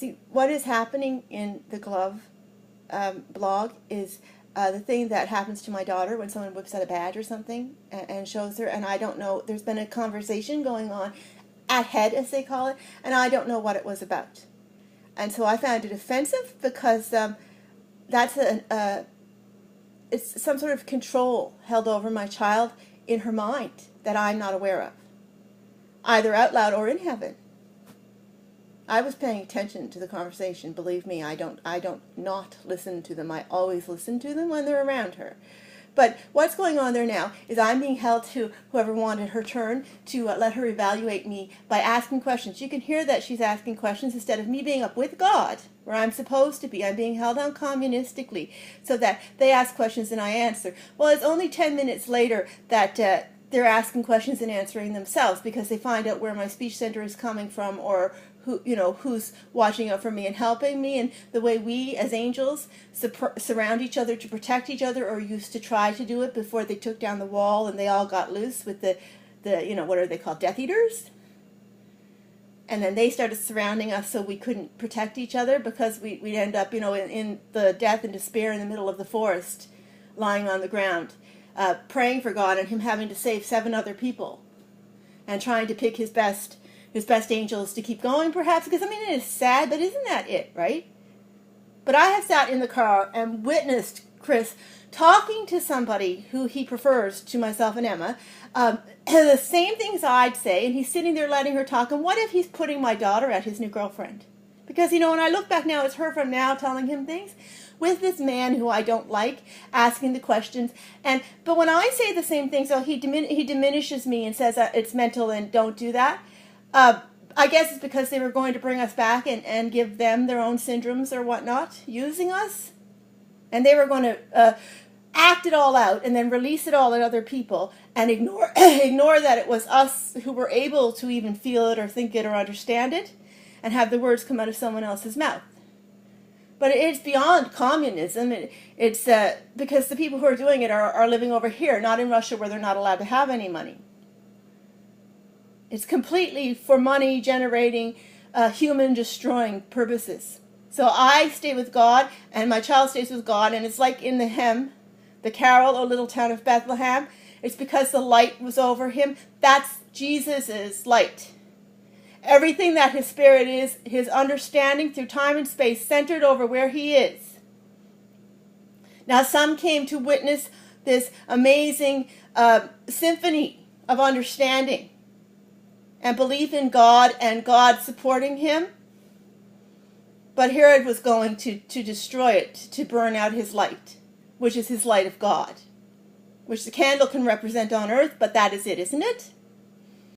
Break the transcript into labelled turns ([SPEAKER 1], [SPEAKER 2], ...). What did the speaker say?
[SPEAKER 1] See, what is happening in the glove blog is the thing that happens to my daughter when someone whips out a badge or something and shows her, and I don't know, there's been a conversation going on at head, as they call it, and I don't know what it was about. And so I found it offensive because that's it's some sort of control held over my child in her mind that I'm not aware of, either out loud or in heaven. I was paying attention to the conversation. Believe me, I don't not listen to them. I always listen to them when they're around her. But what's going on there now is I'm being held to whoever wanted her turn to let her evaluate me by asking questions. You can hear that she's asking questions instead of me being up with God, where I'm supposed to be. I'm being held on communistically so that they ask questions and I answer. Well, it's only 10 minutes later that they're asking questions and answering themselves because they find out where my speech center is coming from, or who's watching out for me and helping me, and the way we as angels surround each other to protect each other, or used to try to do it before they took down the wall and they all got loose with the what are they called, Death Eaters? And then they started surrounding us so we couldn't protect each other because we'd end up in the death and despair in the middle of the forest, lying on the ground, praying for God and him having to save 7 other people and trying to pick his best angels to keep going, perhaps, because, it is sad, but isn't that it, right? But I have sat in the car and witnessed Chris talking to somebody who he prefers to myself and Emma, the same things I'd say, and he's sitting there letting her talk, and what if he's putting my daughter at his new girlfriend? Because, when I look back now, it's her from now telling him things, with this man who I don't like, asking the questions, but when I say the same thing, so he diminishes me and says it's mental and don't do that. I guess it's because they were going to bring us back and give them their own syndromes or whatnot, using us. And they were going to act it all out and then release it all at other people and ignore that it was us who were able to even feel it or think it or understand it and have the words come out of someone else's mouth. But it's beyond communism. It's because the people who are doing it are living over here, not in Russia, where they're not allowed to have any money. It's completely for money generating, human destroying purposes. So I stay with God, and my child stays with God, and it's like in the hymn, the carol, O Little Town of Bethlehem. It's because the light was over him. That's Jesus' light. Everything that his spirit is, his understanding through time and space, centered over where he is. Now some came to witness this amazing symphony of understanding and belief in God and God supporting him. But Herod was going to destroy it, to burn out his light, which is his light of God, which the candle can represent on earth, but that is it, isn't it?